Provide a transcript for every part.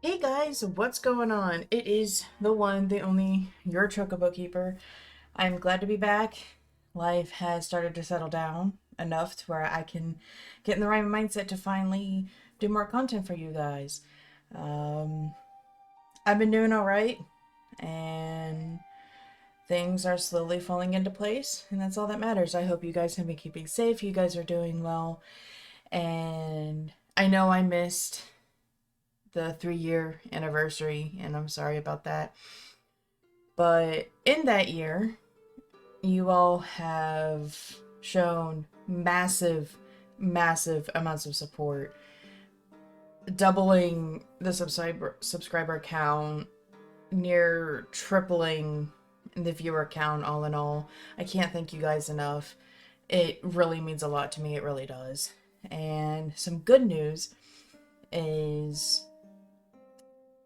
Hey guys, what's going on? It is the one, the only, your Chocobo Keeper. I'm glad to be back. Life has started to settle down enough to where I can get in the right mindset to finally do more content for you guys. Um, I've been doing alright, and things are slowly falling into place, and that's all that matters. I hope you guys have been keeping safe, you guys are doing well, and I know I missed the 3 year anniversary, and I'm sorry about that. But in that year, you all have shown massive, massive amounts of support, doubling the subscriber count, near tripling the viewer count, all in all. I can't thank you guys enough. It really means a lot to me, it really does. And some good news is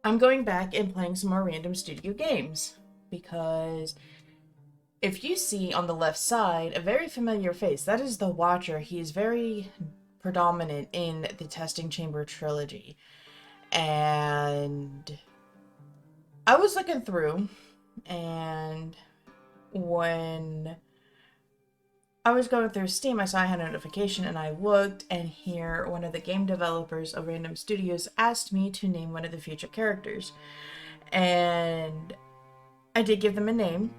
I'm going back and playing some more random studio games because if you see on the left side a very familiar face, that is the Watcher. He is very predominant in the Testing Chamber trilogy. And I was looking through, and when I was going through Steam, I saw I had a notification, and I looked, and here one of the game developers of Random Studios asked me to name one of the future characters. And I did give them a name,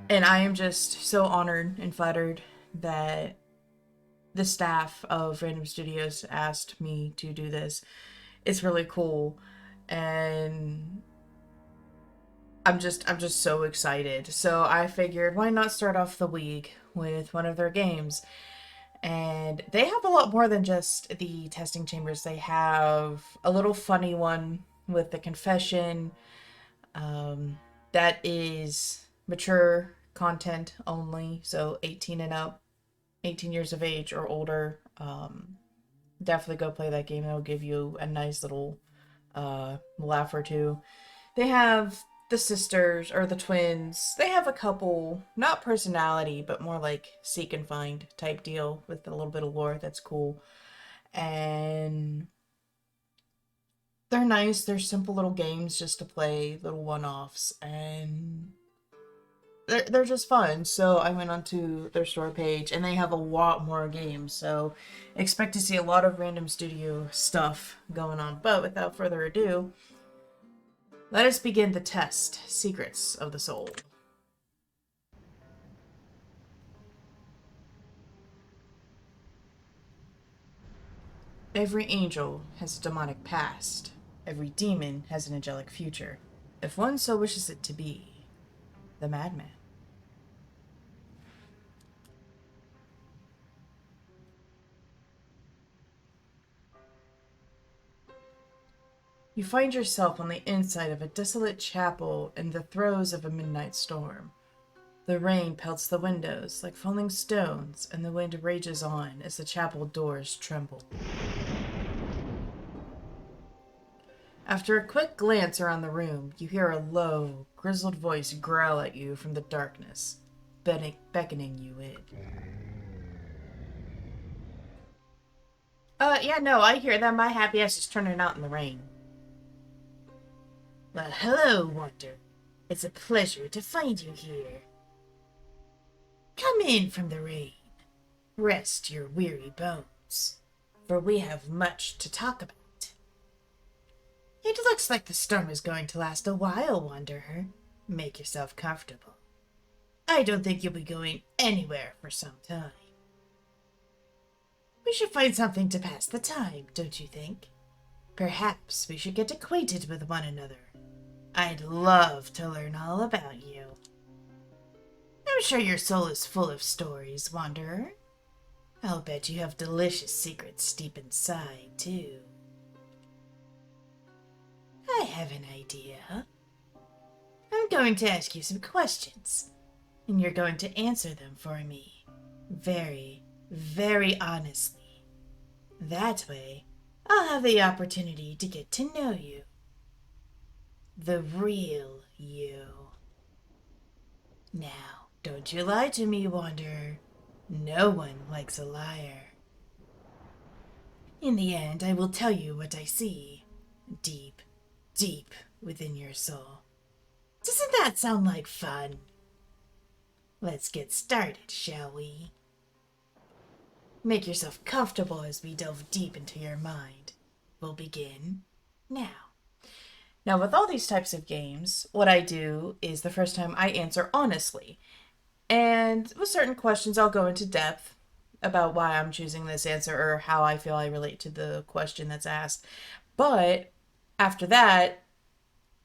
and I am just so honored and flattered that the staff of Random Studios asked me to do this. It's really cool, and I'm just so excited. So I figured, why not start off the week with one of their games? And they have a lot more than just the testing chambers. They have a little funny one with the confession. Um, that is mature content only, so 18 and up, 18 years of age or older. Definitely go play that game. It'll give you a nice little laugh or two. They have the sisters or the twins. They have a couple, not personality, but more like seek and find type deal with a little bit of lore. That's cool. And they're nice. They're simple little games just to play, little one offs. And they're just fun. So I went onto their store page and they have a lot more games. So expect to see a lot of random studio stuff going on. But without further ado, let us begin the test. Secrets of the Soul. Every angel has a demonic past. Every demon has an angelic future. If one so wishes it to be, the madman. You find yourself on the inside of a desolate chapel in the throes of a midnight storm. The rain pelts the windows like falling stones, and the wind rages on as the chapel doors tremble. After a quick glance around the room, you hear a low, grizzled voice growl at you from the darkness, beckoning you in. Yeah, no, I hear that. My happy ass is turning out in the rain. Well, hello, Wonder. It's a pleasure to find you here. Come in from the rain. Rest your weary bones, for we have much to talk about. It looks like the storm is going to last a while, Wanderer. Make yourself comfortable. I don't think you'll be going anywhere for some time. We should find something to pass the time, don't you think? Perhaps we should get acquainted with one another. I'd love to learn all about you. I'm sure your soul is full of stories, Wanderer. I'll bet you have delicious secrets deep inside, too. I have an idea. I'm going to ask you some questions, and you're going to answer them for me. Very, very honestly. That way, I'll have the opportunity to get to know you. The real you. Now, don't you lie to me, Wanderer. No one likes a liar. In the end, I will tell you what I see, deep, deep within your soul. Doesn't that sound like fun? Let's get started, shall we? Make yourself comfortable as we delve deep into your mind. We'll begin now. Now, with all these types of games, what I do is the first time I answer honestly. And with certain questions, I'll go into depth about why I'm choosing this answer or how I feel I relate to the question that's asked. But after that,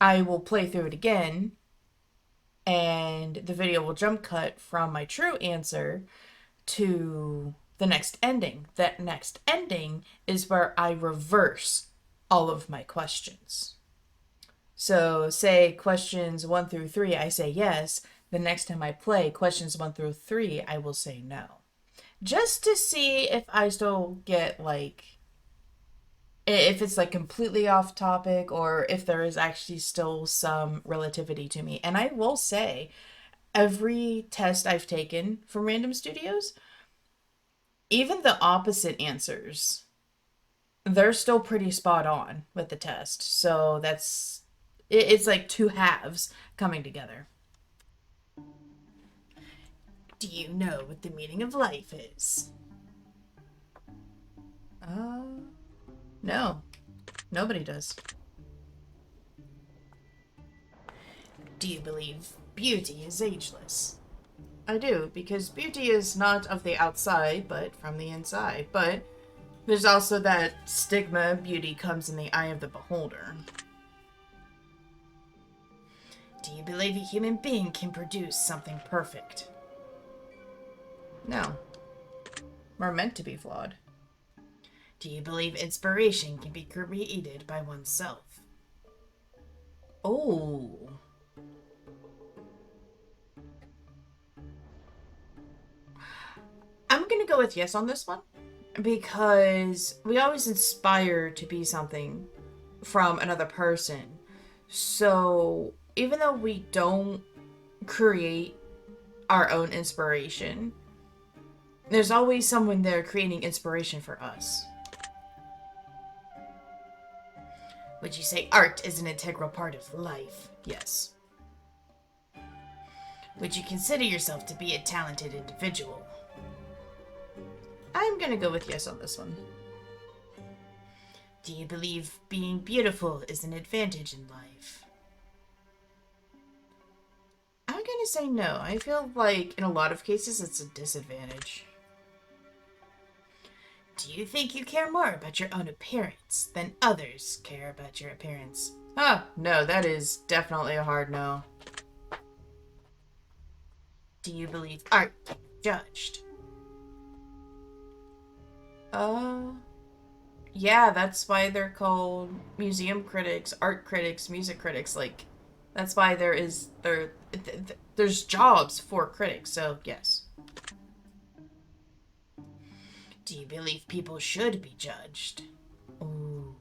I will play through it again, and the video will jump cut from my true answer to the next ending. That next ending is where I reverse all of my questions. So, say questions 1 through 3, I say yes. The next time I play questions 1 through 3, I will say no. Just to see if I still get, like, if it's, like, completely off topic or if there is actually still some relativity to me. And I will say, every test I've taken from Random Studios, even the opposite answers, they're still pretty spot on with the test. So it's like two halves coming together. Do you know what the meaning of life is? No. Nobody does. Do you believe beauty is ageless? I do, because beauty is not of the outside, but from the inside. But there's also that stigma beauty comes in the eye of the beholder. Do you believe a human being can produce something perfect? No. We're meant to be flawed. Do you believe inspiration can be created by oneself? Oh. I'm gonna go with yes on this one, because we always inspire to be something from another person. So even though we don't create our own inspiration, there's always someone there creating inspiration for us. Would you say art is an integral part of life? Yes. Would you consider yourself to be a talented individual? I'm gonna go with yes on this one. Do you believe being beautiful is an advantage in life? I'm gonna say no. I feel like in a lot of cases it's a disadvantage. Do you think you care more about your own appearance than others care about your appearance? No, that is definitely a hard no. Do you believe art can be judged? Yeah, that's why they're called museum critics, art critics, music critics. Like, that's why there's jobs for critics. So yes. Do you believe people should be judged? Ooh.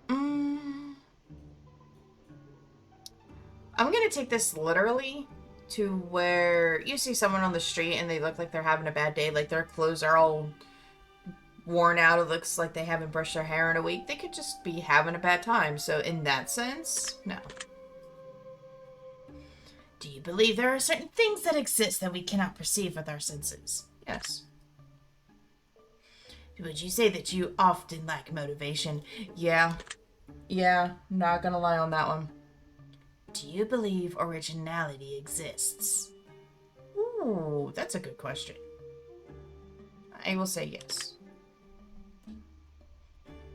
I'm gonna take this literally to where you see someone on the street and they look like they're having a bad day, like their clothes are all worn out, it looks like they haven't brushed their hair in a week. They could just be having a bad time. So in that sense, no. Do you believe there are certain things that exist that we cannot perceive with our senses? Yes. Would you say that you often lack motivation? Yeah. Yeah, not gonna lie on that one. Do you believe originality exists? Ooh, that's a good question. I will say yes.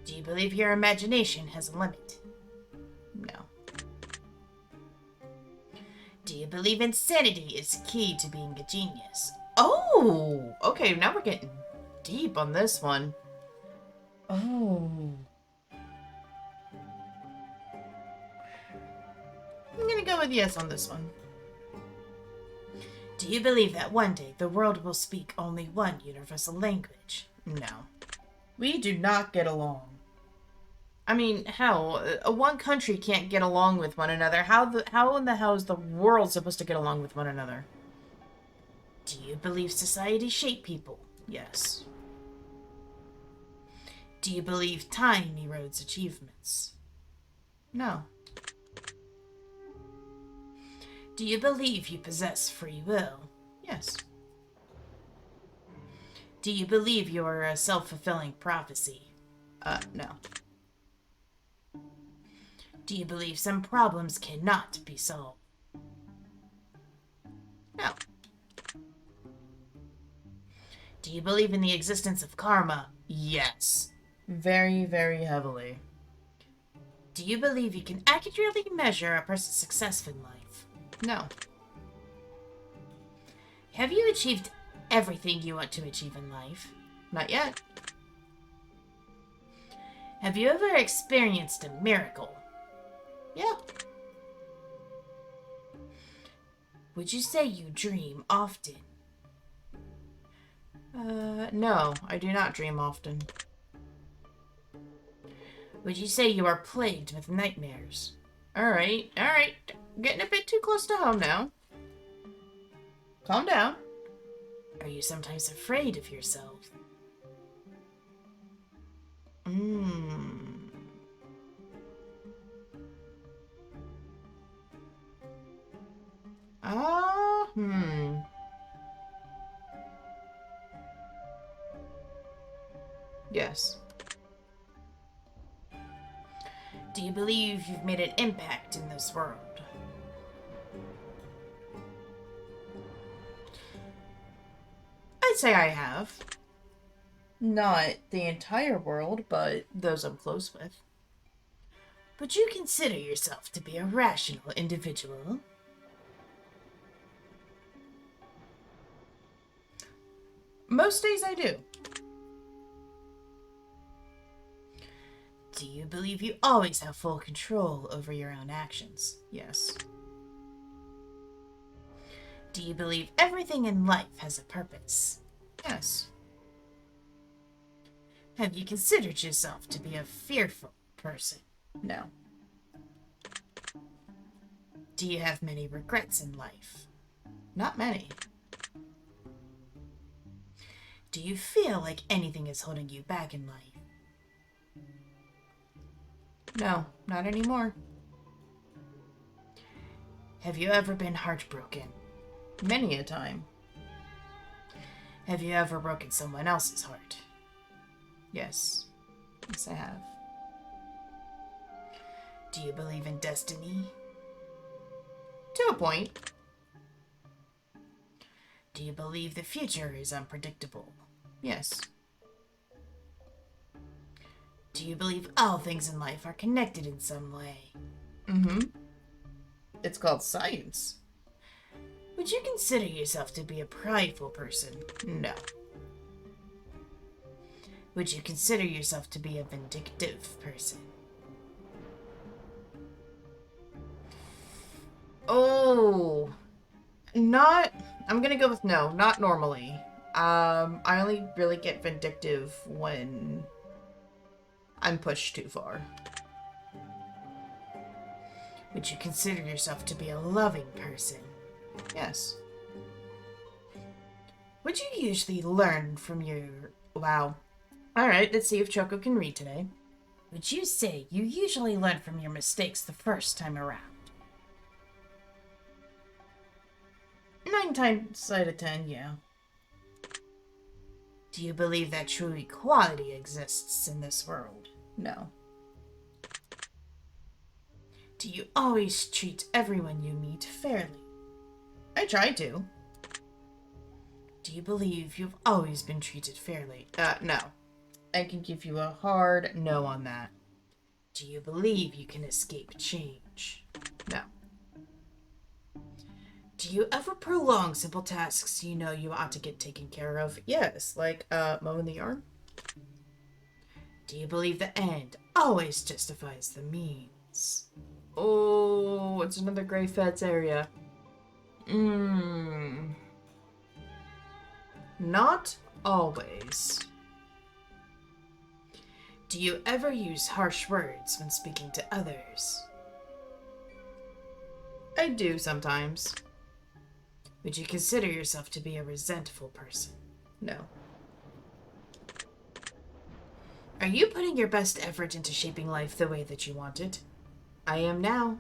Do you believe your imagination has a limit? No. Do you believe insanity is key to being a genius? Oh, okay, now we're getting deep on this one. Oh. I'm gonna go with yes on this one. Do you believe that one day the world will speak only one universal language? No. We do not get along. I mean, hell, one country can't get along with one another. How in the hell is the world supposed to get along with one another? Do you believe society shape people? Yes. Do you believe time erodes achievements? No. Do you believe you possess free will? Yes. Do you believe you are a self-fulfilling prophecy? No. Do you believe some problems cannot be solved? No. Do you believe in the existence of karma? Yes. Very, very heavily. Do you believe you can accurately measure a person's success in life? No. Have you achieved everything you want to achieve in life? Not yet. Have you ever experienced a miracle? Yeah. Would you say you dream often? No, I do not dream often. Would you say you are plagued with nightmares? Alright. Getting a bit too close to home now. Calm down. Are you sometimes afraid of yourself? Yes. Do you believe you've made an impact in this world? I'd say I have. Not the entire world, but those I'm close with. Would you consider yourself to be a rational individual? Most days I do. Do you believe you always have full control over your own actions? Yes. Do you believe everything in life has a purpose? Yes. Have you considered yourself to be a fearful person? No. Do you have many regrets in life? Not many. Do you feel like anything is holding you back in life? No, not anymore. Have you ever been heartbroken? Many a time. Have you ever broken someone else's heart? Yes. Yes, I have. Do you believe in destiny? To a point. Do you believe the future is unpredictable? Yes. Do you believe all things in life are connected in some way? Mm-hmm. It's called science. Would you consider yourself to be a prideful person? No. Would you consider yourself to be a vindictive person? Oh, I'm gonna go with no, not normally. I only really get vindictive when I'm pushed too far. Would you consider yourself to be a loving person? Yes. Would you usually learn from your... Wow. Alright, let's see if Choco can read today. Would you say you usually learn from your mistakes the first time around? 9 times out of 10, yeah. Do you believe that true equality exists in this world? No. Do you always treat everyone you meet fairly? I try to. Do you believe you've always been treated fairly? No. I can give you a hard no on that. Do you believe you can escape change? No. Do you ever prolong simple tasks you know you ought to get taken care of? Yes, like, mowing the yard. Do you believe the end always justifies the means? Oh, it's another gray fence area. Not always. Do you ever use harsh words when speaking to others? I do sometimes. Would you consider yourself to be a resentful person? No. Are you putting your best effort into shaping life the way that you want it? I am now.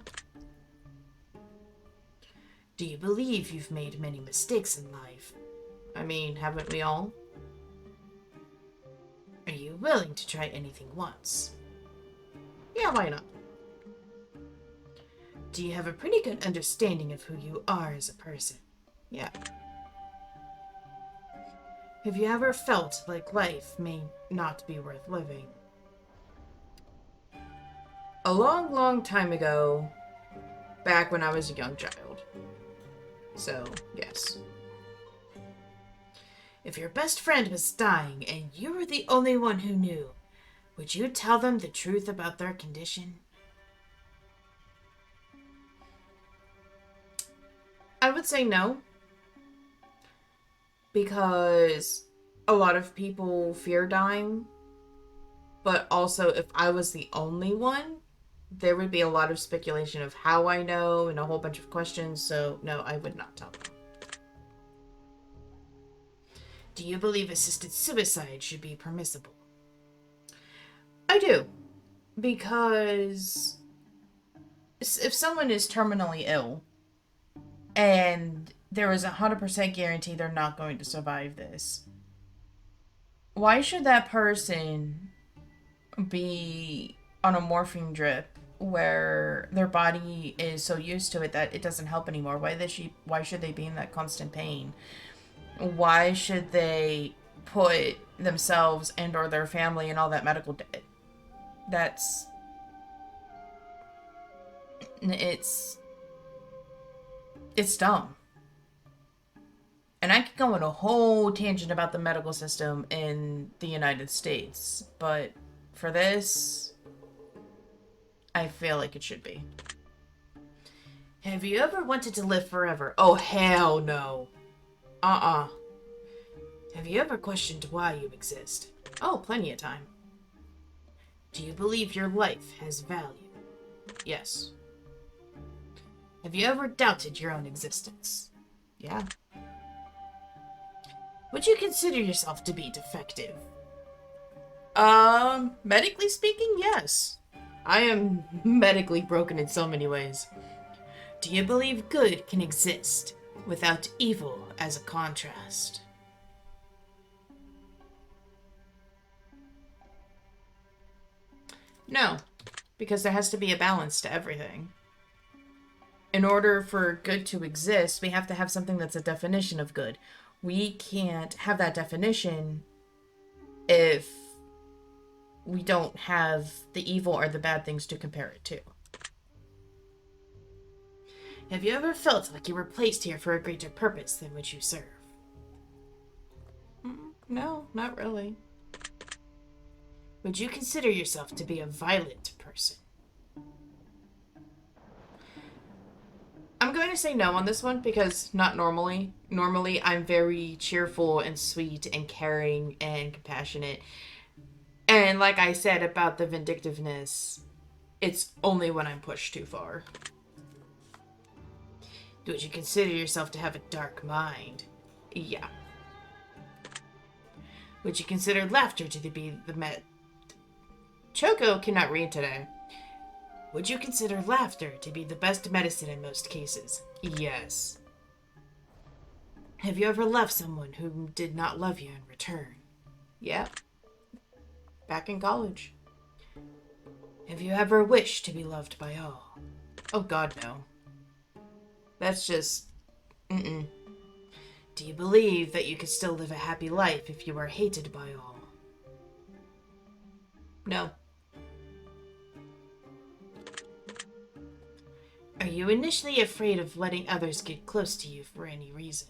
Do you believe you've made many mistakes in life? I mean, haven't we all? Are you willing to try anything once? Yeah, why not? Do you have a pretty good understanding of who you are as a person? Yeah. Have you ever felt like life may not be worth living? A long, long time ago, back when I was a young child. So, yes. If your best friend was dying and you were the only one who knew, would you tell them the truth about their condition? I would say no. Because a lot of people fear dying. But also, if I was the only one, there would be a lot of speculation of how I know and a whole bunch of questions. So, no, I would not tell them. Do you believe assisted suicide should be permissible? I do. Because if someone is terminally ill and there is 100% guarantee they're not going to survive this, why should that person be on a morphine drip where their body is so used to it that it doesn't help anymore? Why should they be in that constant pain? Why should they put themselves and or their family in all that medical debt? That's it's dumb. And I could go on a whole tangent about the medical system in the United States, but for this, I feel like it should be. Have you ever wanted to live forever? Oh, hell no. Have you ever questioned why you exist? Oh, plenty of time. Do you believe your life has value? Yes. Have you ever doubted your own existence? Yeah. Would you consider yourself to be defective? Medically speaking, yes. I am medically broken in so many ways. Do you believe good can exist without evil as a contrast? No, because there has to be a balance to everything. In order for good to exist, we have to have something that's a definition of good. We can't have that definition if we don't have the evil or the bad things to compare it to. Have you ever felt like you were placed here for a greater purpose than which you serve? No, not really. Would you consider yourself to be a violent person? I'm going to say no on this one because not normally. Normally, I'm very cheerful and sweet and caring and compassionate. And like I said about the vindictiveness, it's only when I'm pushed too far. Would you consider yourself to have a dark mind? Yeah. Would you consider laughter to be the Choco cannot read today. Would you consider laughter to be the best medicine in most cases? Yes. Have you ever loved someone who did not love you in return? Yeah. Back in college. Have you ever wished to be loved by all? Oh God, no. That's just... Do you believe that you could still live a happy life if you were hated by all? No. Are you initially afraid of letting others get close to you for any reason?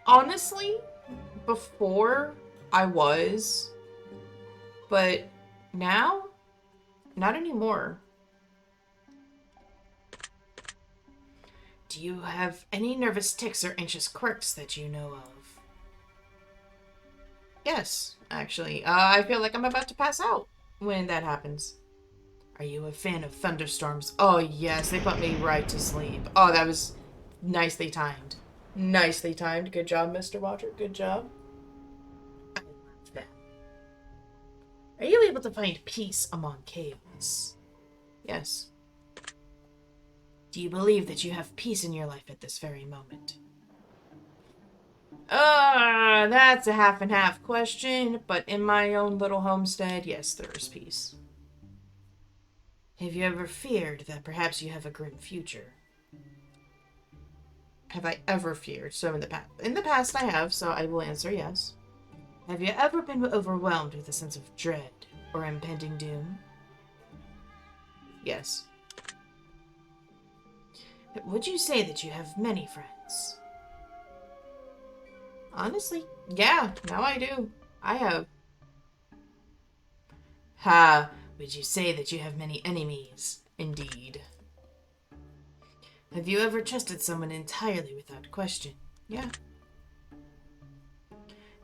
Honestly, before I was, but now, not anymore. Do you have any nervous tics or anxious quirks that you know of? Yes, actually. I feel like I'm about to pass out when that happens. Are you a fan of thunderstorms? Oh, yes, they put me right to sleep. Oh, that was nicely timed. Nicely timed. Good job, Mr. Watcher. Good job. I love that. Are you able to find peace among chaos? Yes. Do you believe that you have peace in your life at this very moment? That's a half and half question, but in my own little homestead, yes, there is peace. Have you ever feared that perhaps you have a grim future? Have I ever feared? So in the past. In the past I have, so I will answer yes. Have you ever been overwhelmed with a sense of dread or impending doom? Yes. Would you say that you have many friends? Honestly, yeah, now I do. I have. Ha, would you say that you have many enemies? Indeed. Have you ever trusted someone entirely without question? Yeah.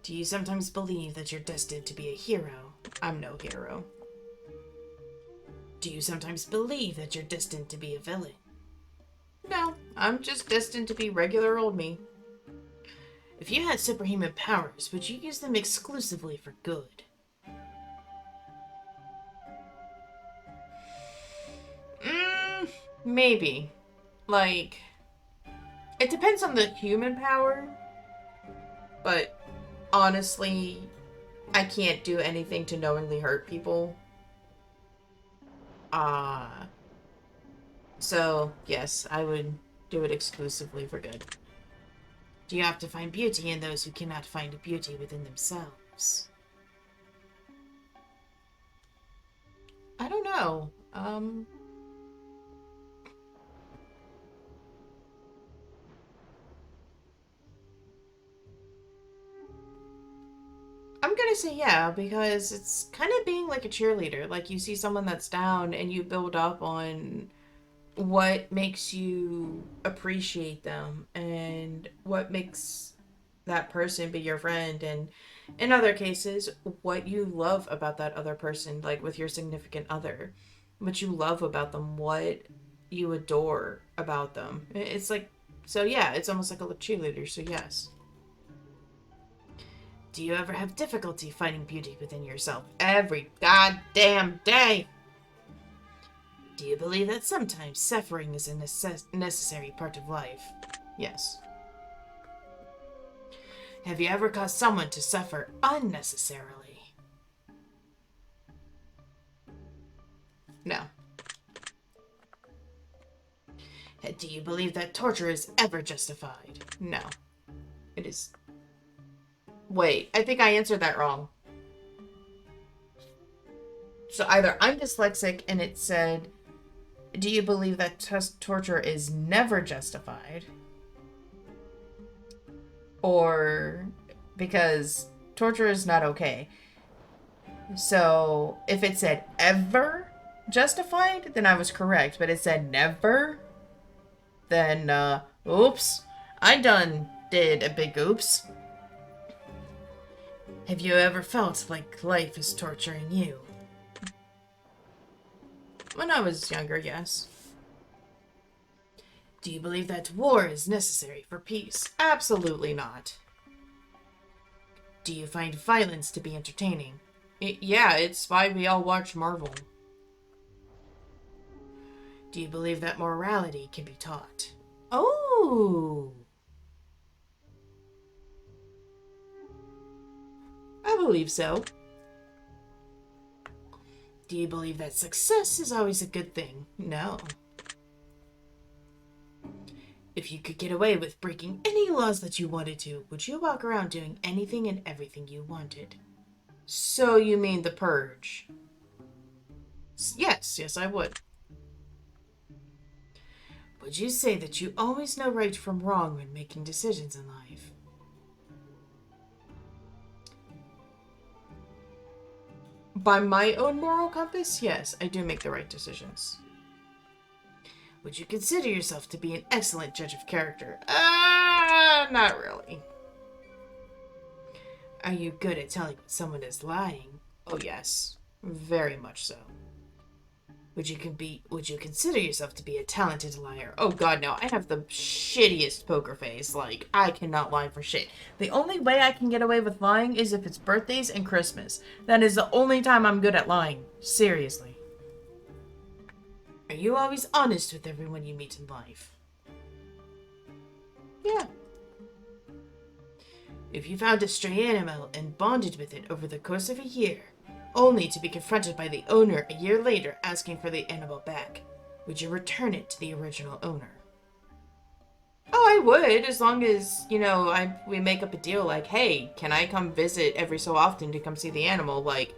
Do you sometimes believe that you're destined to be a hero? I'm no hero. Do you sometimes believe that you're destined to be a villain? No, I'm just destined to be regular old me. If you had superhuman powers, would you use them exclusively for good? Maybe. Like, it depends on the human power, but honestly, I can't do anything to knowingly hurt people. Uh, so, yes, I would do it exclusively for good. Do you have to find beauty in those who cannot find beauty within themselves? I don't know. I'm gonna say yeah, because it's kind of being like a cheerleader. Like you see someone that's down and you build up on what makes you appreciate them and what makes that person be your friend, and in other cases what you love about that other person, like with your significant other, what you love about them, what you adore about them. It's like, so yeah, it's almost like a cheerleader, so yes. Do you ever have difficulty finding beauty within yourself every goddamn day? Do you believe that sometimes suffering is a necessary part of life? Yes. Have you ever caused someone to suffer unnecessarily? No. Do you believe that torture is ever justified? No. It is. Wait, I think I answered that wrong. So either I'm dyslexic and it said, do you believe that torture is never justified? Or because torture is not okay. So if it said ever justified, then I was correct. But it said never, then oops. I done did a big oops. Have you ever felt like life is torturing you? When I was younger, yes. Do you believe that war is necessary for peace? Absolutely not. Do you find violence to be entertaining? Yeah, it's why we all watch Marvel. Do you believe that morality can be taught? Oh! I believe so. Do you believe that success is always a good thing? No. If you could get away with breaking any laws that you wanted to, would you walk around doing anything and everything you wanted? So you mean the purge? Yes, I would. Would you say that you always know right from wrong when making decisions in life? By my own moral compass, yes, I do make the right decisions. Would you consider yourself to be an excellent judge of character? Not really. Are you good at telling when someone is lying? Oh, yes. Very much so. Would you consider yourself to be a talented liar? Oh god, no. I have the shittiest poker face. Like, I cannot lie for shit. The only way I can get away with lying is if it's birthdays and Christmas. That is the only time I'm good at lying. Seriously. Are you always honest with everyone you meet in life? Yeah. If you found a stray animal and bonded with it over the course of a year, only to be confronted by the owner a year later asking for the animal back, would you return it to the original owner? Oh, I would, as long as, we make up a deal like, hey, can I come visit every so often to come see the animal? Like,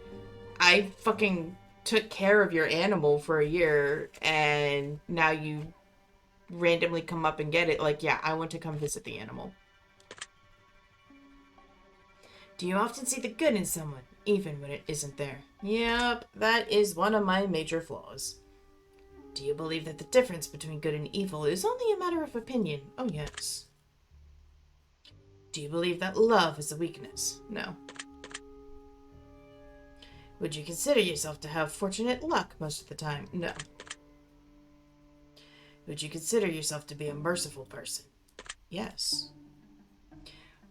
I fucking took care of your animal for a year, and now you randomly come up and get it. Like, yeah, I want to come visit the animal. Do you often see the good in someone, even when it isn't there? Yep, that is one of my major flaws. Do you believe that the difference between good and evil is only a matter of opinion? Oh, yes. Do you believe that love is a weakness? No. Would you consider yourself to have fortunate luck most of the time? No. Would you consider yourself to be a merciful person? Yes.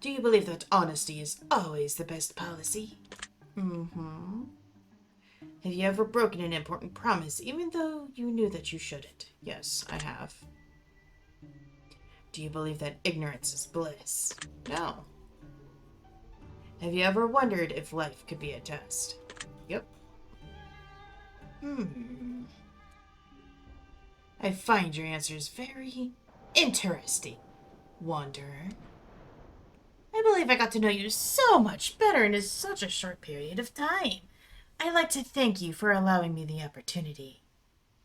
Do you believe that honesty is always the best policy? Mm-hmm. Have you ever broken an important promise, even though you knew that you shouldn't? Yes, I have. Do you believe that ignorance is bliss? No. Have you ever wondered if life could be a test? Yep. I find your answers very interesting, Wanderer. I believe I got to know you so much better in such a short period of time. I'd like to thank you for allowing me the opportunity.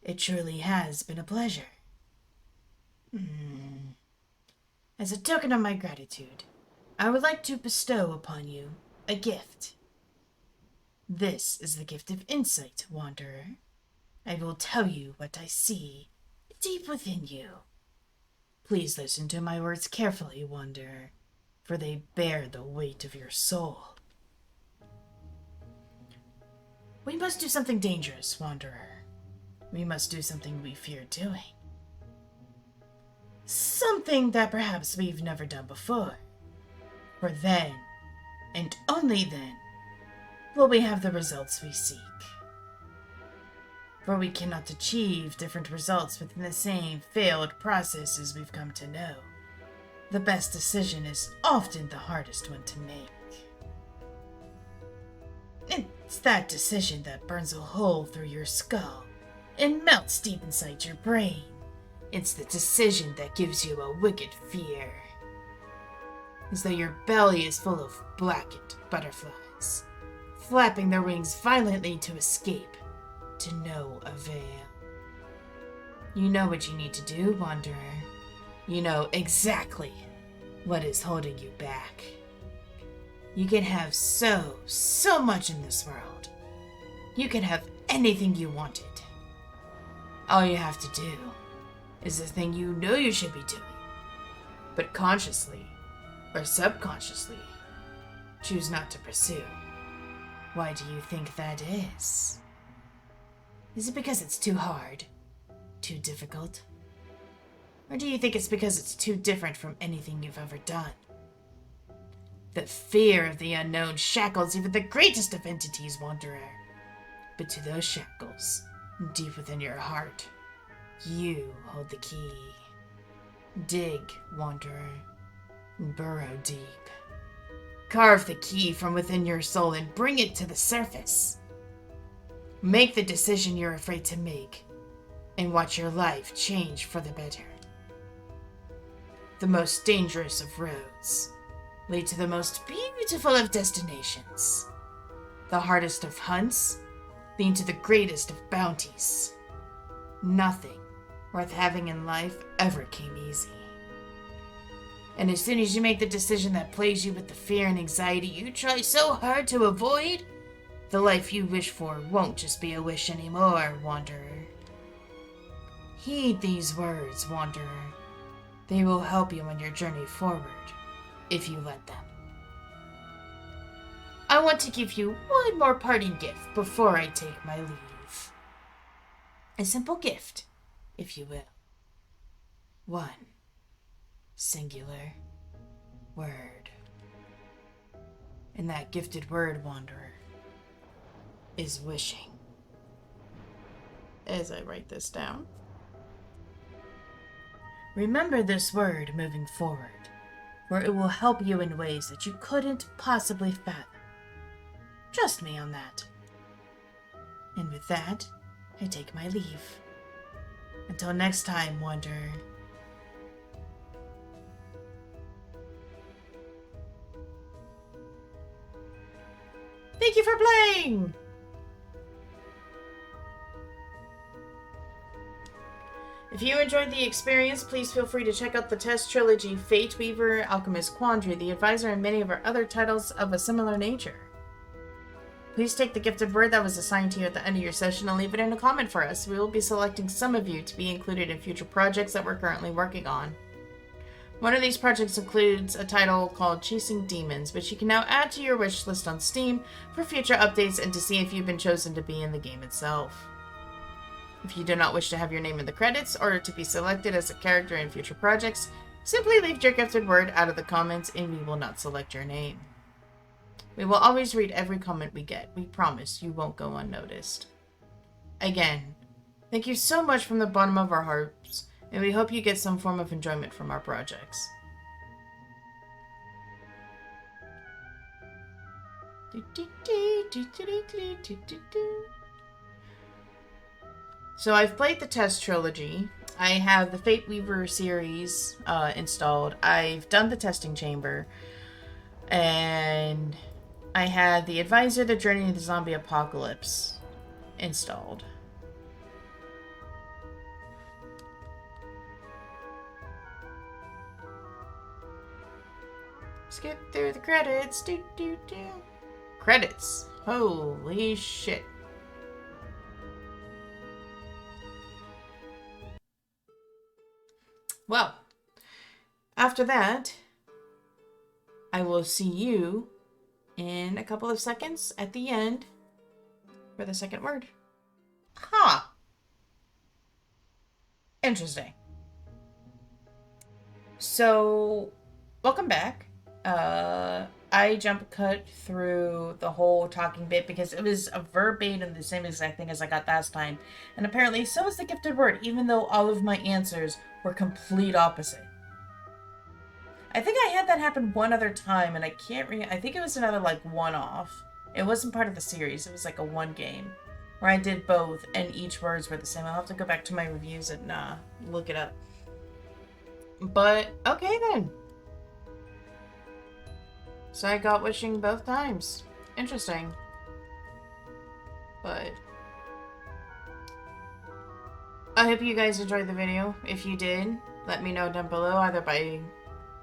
It truly has been a pleasure. As a token of my gratitude, I would like to bestow upon you a gift. This is the gift of insight, Wanderer. I will tell you what I see deep within you. Please listen to my words carefully, Wanderer, for they bear the weight of your soul. We must do something dangerous, Wanderer. We must do something we fear doing. Something that perhaps we've never done before. For then, and only then, will we have the results we seek. For we cannot achieve different results within the same failed processes we've come to know. The best decision is often the hardest one to make. It's that decision that burns a hole through your skull and melts deep inside your brain. It's the decision that gives you a wicked fear. As though your belly is full of blackened butterflies, flapping their wings violently to escape, to no avail. You know what you need to do, Wanderer. You know exactly what is holding you back. You can have so much in this world. You can have anything you wanted. All you have to do is the thing you know you should be doing, but consciously or subconsciously choose not to pursue. Why do you think that is? Is it because it's too hard? Too difficult? Or do you think it's because it's too different from anything you've ever done? The fear of the unknown shackles even the greatest of entities, Wanderer. But to those shackles, deep within your heart, you hold the key. Dig, Wanderer. Burrow deep. Carve the key from within your soul and bring it to the surface. Make the decision you're afraid to make, and watch your life change for the better. The most dangerous of roads lead to the most beautiful of destinations. The hardest of hunts lead to the greatest of bounties. Nothing worth having in life ever came easy. And as soon as you make the decision that plagues you with the fear and anxiety you try so hard to avoid, the life you wish for won't just be a wish anymore, Wanderer. Heed these words, Wanderer. They will help you on your journey forward, if you let them. I want to give you one more parting gift before I take my leave. A simple gift, if you will. One singular word. And that gifted word, Wanderer, is wishing. As I write this down. Remember this word moving forward, for it will help you in ways that you couldn't possibly fathom. Trust me on that. And with that, I take my leave. Until next time, Wanderer. Thank you for playing! If you enjoyed the experience, please feel free to check out the Test Trilogy, Fate Weaver, Alchemist Quandary, The Advisor, and many of our other titles of a similar nature. Please take the gifted word that was assigned to you at the end of your session and leave it in a comment for us. We will be selecting some of you to be included in future projects that we're currently working on. One of these projects includes a title called Chasing Demons, which you can now add to your wish list on Steam for future updates and to see if you've been chosen to be in the game itself. If you do not wish to have your name in the credits or to be selected as a character in future projects, simply leave your gifted word out of the comments and we will not select your name. We will always read every comment we get. We promise you won't go unnoticed. Again, thank you so much from the bottom of our hearts, and we hope you get some form of enjoyment from our projects. So I've played the Test Trilogy. I have the Fate Weaver series installed. I've done the Testing Chamber. And I had the Advisor, the Journey to the Zombie Apocalypse installed. Let's get through the credits. Credits. Holy shit. Well, after that, I will see you in a couple of seconds at the end for the second word. Huh. Interesting. So, welcome back. I jump cut through the whole talking bit because it was a verbatim the same exact thing as I got last time. And apparently so was the gifted word, even though all of my answers were complete opposite. I think I had that happen one other time, and I can't I think it was another, like, one-off. It wasn't part of the series. It was, like, a one game. Where I did both, and each words were the same. I'll have to go back to my reviews and, look it up. But, okay then. So I got wishing both times. Interesting. But I hope you guys enjoyed the video. If you did, let me know down below, either by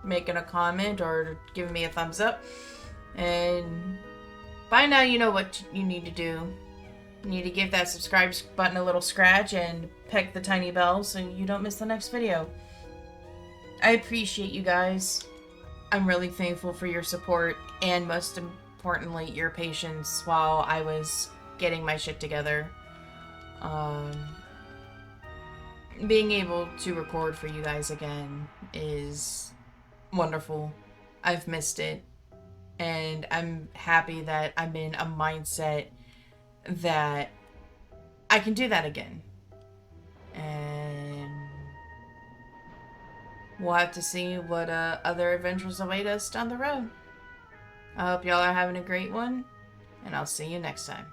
making a comment or giving me a thumbs up. And by now you know what you need to do. You need to give that subscribe button a little scratch and peck the tiny bell so you don't miss the next video. I appreciate you guys. I'm really thankful for your support and most importantly your patience while I was getting my shit together. Being able to record for you guys again is wonderful. I've missed it, and I'm happy that I'm in a mindset that I can do that again. And we'll have to see what other adventures await us down the road. I hope y'all are having a great one, and I'll see you next time.